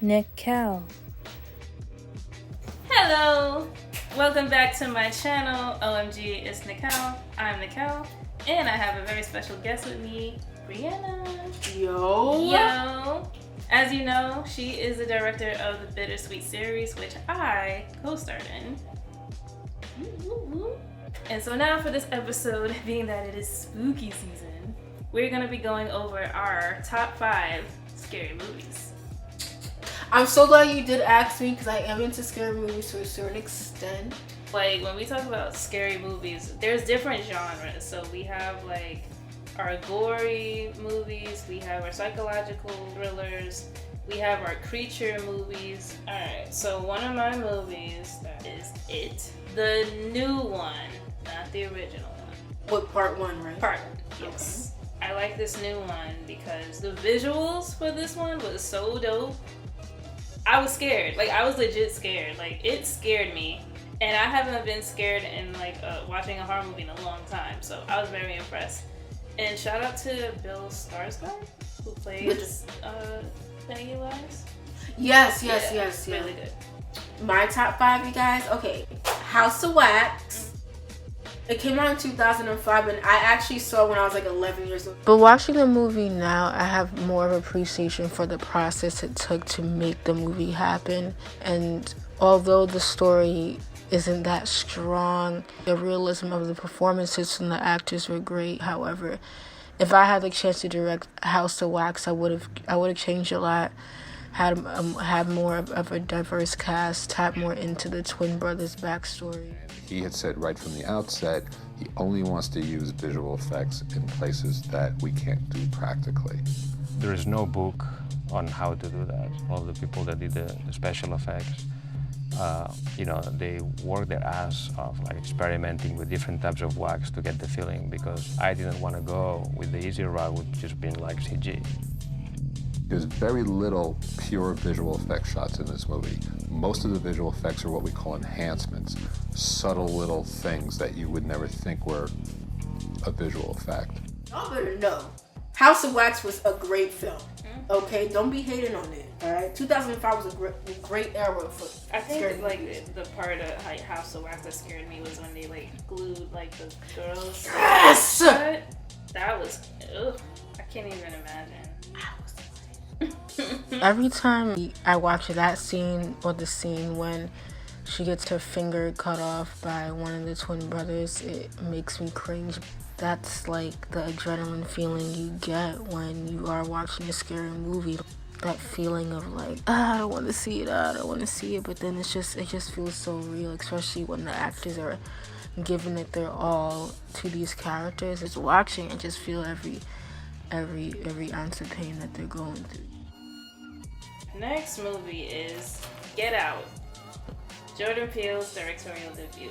Nickel. Hello! Welcome back to my channel. OMG, it's Nickel. I'm Nickel. And I have a very special guest with me, Brianna. Yo! As you know, she is the director of the Bittersweet series, which I co-starred in. And so now for this episode, being that it is spooky season, we're going to be going over our top 5 scary movies. I'm so glad you did ask me because I am into scary movies to a certain extent. Like, when we talk about scary movies, there's different genres. So we have like our gory movies, we have our psychological thrillers, we have our creature movies. Alright, so one of my movies that is It. The new one, not the original one. What, part 1, right? Part 1, yes. Okay. I like this new one because the visuals for this one was so dope. I was scared. Like, I was legit scared. Like, it scared me. And I haven't been scared in, like, watching a horror movie in a long time. So I was very impressed. And shout out to Bill Skarsgård, who plays Pennywise. Yes. Really good. My top 5, you guys. Okay. House of Wax. It came out in 2005, and I actually saw it when I was like 11 years old. But watching the movie now, I have more of appreciation for the process it took to make the movie happen. And although the story isn't that strong, the realism of the performances from the actors were great. However, if I had the chance to direct House of Wax, I would have changed a lot. Had more of a diverse cast, tap more into the twin brothers' backstory. He had said right from the outset, he only wants to use visual effects in places that we can't do practically. There is no book on how to do that. All the people that did the special effects, they work their ass off, like experimenting with different types of wax to get the feeling, because I didn't want to go with the easy route, which just being like CG. There's very little pure visual effects shots in this movie. Most of the visual effects are what we call enhancements, subtle little things that you would never think were a visual effect. Y'all better know, House of Wax was a great film. Okay, don't be hating on it. All right, 2005 was a great era for. I think like the part of like House of Wax that scared me was when they like glued like the girls. Yes. That was. Ugh, I can't even imagine. Every time I watch that scene, or the scene when she gets her finger cut off by one of the twin brothers, it makes me cringe. That's like the adrenaline feeling you get when you are watching a scary movie. That feeling of like, I don't want to see it, but then it just feels so real, especially when the actors are giving it their all to these characters. Just watching and just feel every ounce of pain that they're going through. Next movie is Get Out. Jordan Peele's directorial debut.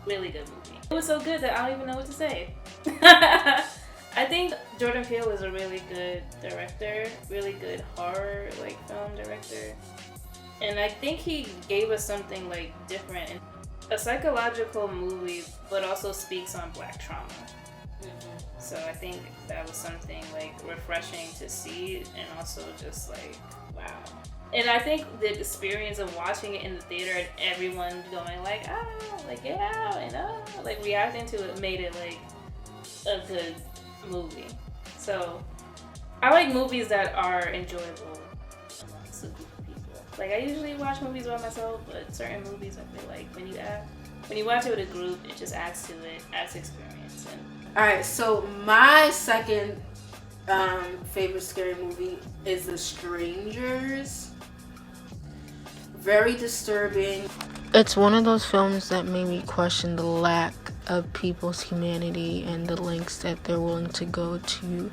Really good movie. It was so good that I don't even know what to say. I think Jordan Peele is a really good director, really good horror film director. And I think he gave us something different. A psychological movie, but also speaks on Black trauma. So I think that was something refreshing to see, and also just wow. And I think the experience of watching it in the theater and everyone going get out, and reacting to it made it a good movie. So I like movies that are enjoyable amongst a group of people. I usually watch movies by myself, but certain movies I feel like when you watch it with a group, it just adds to it, adds experience. Alright, so my second favorite scary movie is The Strangers. Very disturbing. It's one of those films that made me question the lack of people's humanity and the lengths that they're willing to go to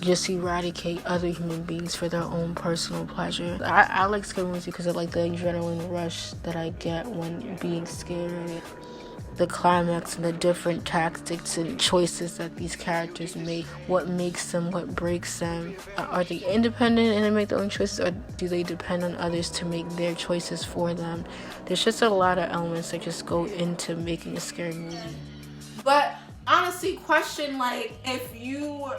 just eradicate other human beings for their own personal pleasure. I like scary movies because I like the adrenaline rush that I get when being scared. The climax and the different tactics and choices that these characters make. What makes them, what breaks them. Are they independent and they make their own choices, or do they depend on others to make their choices for them? There's just a lot of elements that just go into making a scary movie. But honestly question, like, if you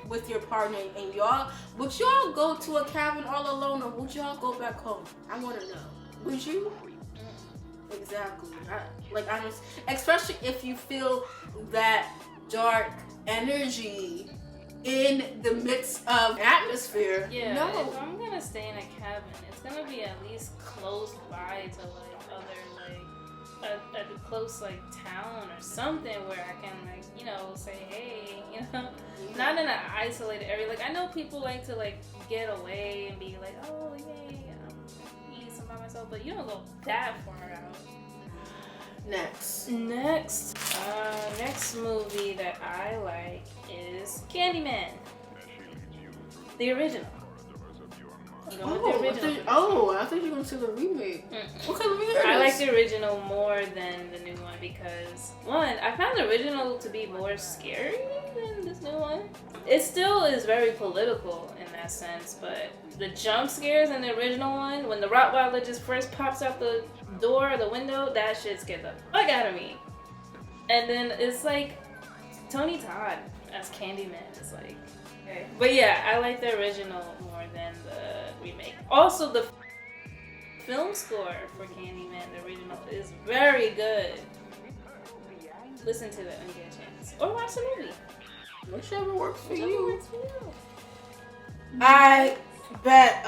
with your partner and y'all, would y'all go to a cabin all alone, or would y'all go back home? I want to know. Would you? Exactly. Especially if you feel that dark energy in the midst of atmosphere. Yeah, no. if I'm gonna stay in a cabin, it's gonna be at least close by to like other like a close like town or something where I can like, you know, say hey, you know, not in an isolated area. Like I know people like to like get away and be like, oh yay, I'm eating some by myself, but you don't go that far out. Next movie that I like is Candyman, the original. I'm going with the original. I thought you were going to say the remake. What kind of remake? I like the original more than the new one because, one, I found the original to be more scary than this new one. It still is very political in that sense, but the jump scares in the original one, when the Rottweiler just first pops out the door or the window, that shit scared the fuck out of me. And then it's like Tony Todd as Candyman is like, okay. But yeah, I like the original more than the remake. Also, the film score for Candyman, the original, is very good. Listen to it when you get a chance. Or watch the movie. Whichever works for Whichever you. works for you. I bet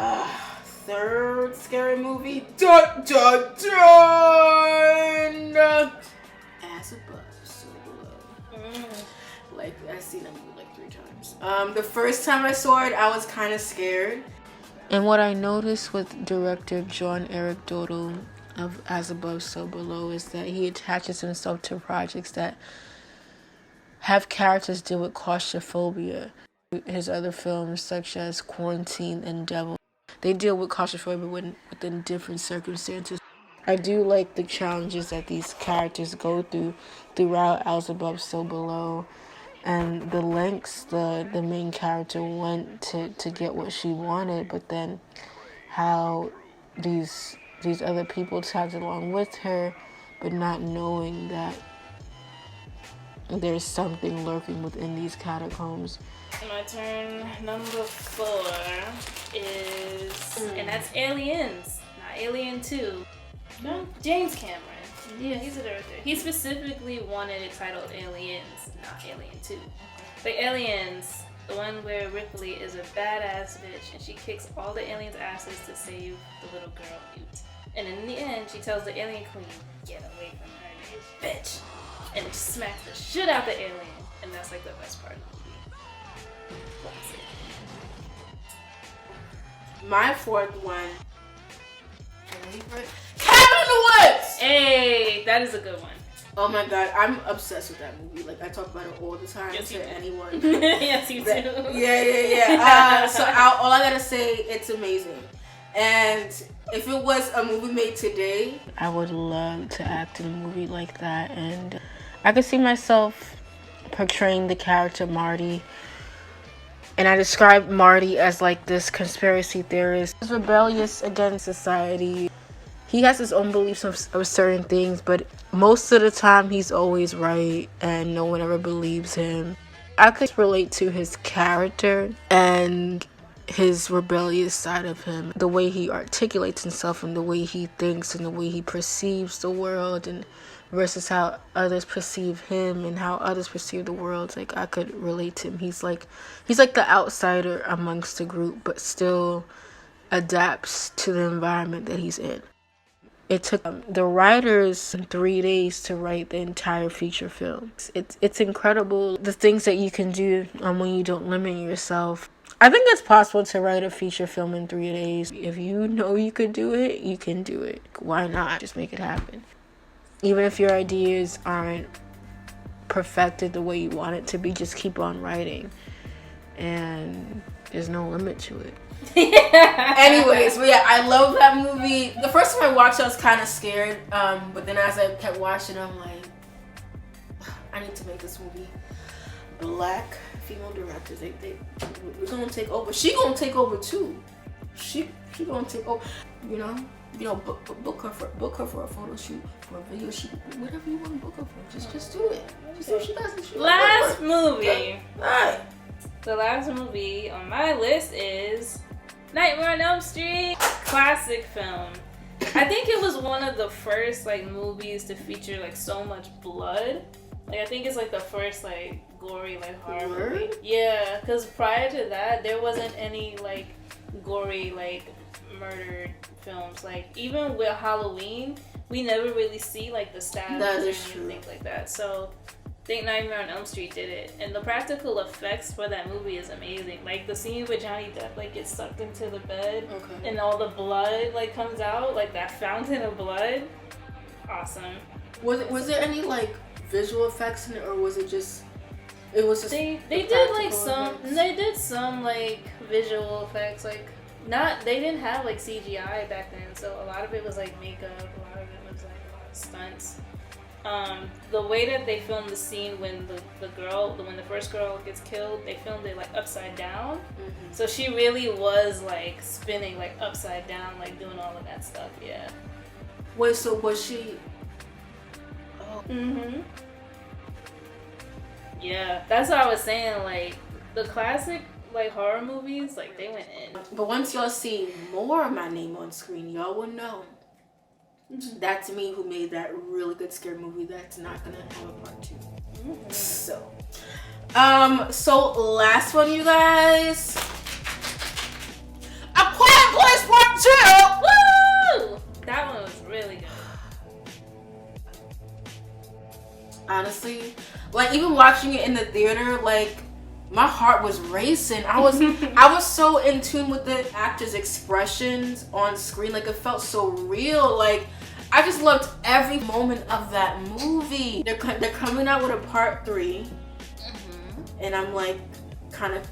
third scary movie. Dun dun dun! As above, so below. Like, I've seen that movie like 3 times. The first time I saw it, I was kind of scared. And what I noticed with director John Eric Dodell of As Above, So Below is that he attaches himself to projects that have characters deal with claustrophobia. His other films, such as Quarantine and Devil, they deal with claustrophobia within different circumstances. I do like the challenges that these characters go through throughout As Above, So Below, and the lengths the main character went to get what she wanted, but then how these other people tagged along with her, but not knowing that there's something lurking within these catacombs. My turn. Number 4 is, and that's Aliens, not Alien 2. No, James Cameron. Yeah, he's a director. He specifically wanted it titled Aliens, not Alien 2. Like Aliens, the one where Ripley is a badass bitch and she kicks all the aliens' asses to save the little girl Newt. And in the end, she tells the alien queen, get away from her, you bitch. And smacks the shit out the alien. And that's like the best part of the movie. Classic. My 4th one. Cabin in the Woods! Hey, that is a good one. Oh my god, I'm obsessed with that movie. Like, I talk about it all the time to anyone. Yes, you do. Yeah. So all I gotta say, it's amazing. And if it was a movie made today, I would love to act in a movie like that, and I could see myself portraying the character Marty. And I describe Marty as like this conspiracy theorist. He's rebellious against society. He has his own beliefs of certain things, but most of the time he's always right and no one ever believes him. I could relate to his character and his rebellious side of him, the way he articulates himself and the way he thinks and the way he perceives the world, and versus how others perceive him and how others perceive the world. Like, I could relate to him. He's like the outsider amongst the group, but still adapts to the environment that he's in. It took the writers 3 days to write the entire feature film. It's incredible the things that you can do when you don't limit yourself. I think it's possible to write a feature film in 3 days. If you know you could do it, you can do it. Why not? Just make it happen. Even if your ideas aren't perfected the way you want it to be, just keep on writing. And there's no limit to it. Anyways, but yeah, I love that movie. The first time I watched it, I was kind of scared. But then as I kept watching, I'm like, I need to make this movie. Black female directors, we're gonna take over. She gonna take over too. She gonna take over. You know, you know, book her for a photo shoot, for a video shoot, whatever you want to book her for. Just do it. Just so she doesn't. Last movie. Okay. All right. The last movie on my list is Nightmare on Elm Street. Classic film. I think it was one of the first like movies to feature like so much blood. Like I think it's like the first like gory like horror movie. Yeah, because prior to that there wasn't any like gory like murder films. Like even with Halloween, we never really see like the stabs or anything like that. So I think Nightmare on Elm Street did it, and the practical effects for that movie is amazing. Like the scene with Johnny Depp like gets sucked into the bed, and all the blood like comes out, like that fountain of blood. Awesome. Was there any like visual effects in it, or was it just? It was just. They did like some. They did some like visual effects. Like they didn't have like CGI back then, so a lot of it was like makeup. A lot of it was like a lot of stunts. The way that they filmed the scene when when the first girl gets killed, they filmed it like upside down. Mm-hmm. So she really was like spinning like upside down, like doing all of that stuff. Yeah. Wait, so was she? Oh. Mhm. Yeah, that's what I was saying. Like the classic like horror movies, like they went in. But once y'all see more of my name on screen, y'all will know. Mm-hmm. That's me who made that really good scary movie that's not gonna have a part 2. Mm-hmm. So last one, you guys. A Quiet Place Part 2! Woo! That one was really good. Honestly, like even watching it in the theater, like my heart was racing. I was so in tune with the actors' expressions on screen. Like it felt so real. Like I just loved every moment of that movie. They're coming out with a part 3, and I'm like, kind of,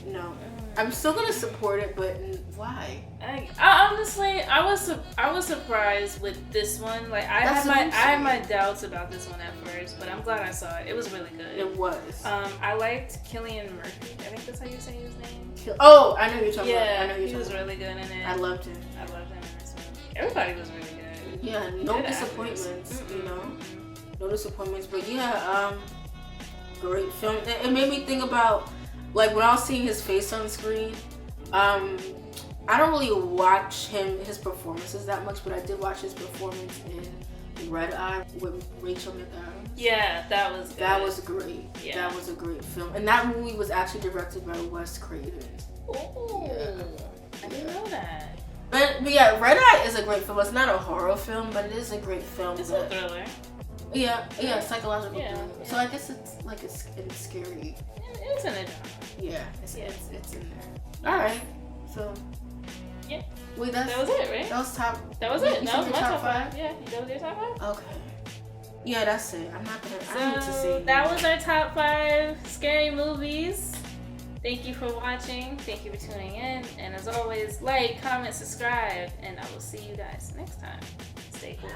no. I'm still gonna support it, but why? I honestly, I was surprised with this one. Like I had my doubts about this one at first, but I'm glad I saw it. It was really good. It was. I liked Cillian Murphy. I think that's how you say his name. Oh, I know you're talking about. Yeah, he was really good in it. I loved him. I loved him in this one. Everybody was really good. Yeah, no disappointments. You know, no disappointments. But yeah, great film. It made me think about. Like when I was seeing his face on screen, I don't really watch his performances that much, but I did watch his performance in Red Eye with Rachel McAdams. Yeah, that was good. That was great. Yeah. That was a great film. And that movie was actually directed by Wes Craven. Oh, yeah. I didn't know that. But yeah, Red Eye is a great film. It's not a horror film, but it is a great film. It's a thriller. Yeah, psychological thriller. So I guess it's like it's scary. It's in a genre. Yeah, it's in there. All right, so yeah. Wait, that was it, right? That was top. That was it. That was my top 5. Yeah, you go with your top 5. Okay. Yeah, that's it. I'm not gonna. I need to see. That was our top 5 scary movies. Thank you for watching. Thank you for tuning in. And as always, like, comment, subscribe, and I will see you guys next time. Stay cool.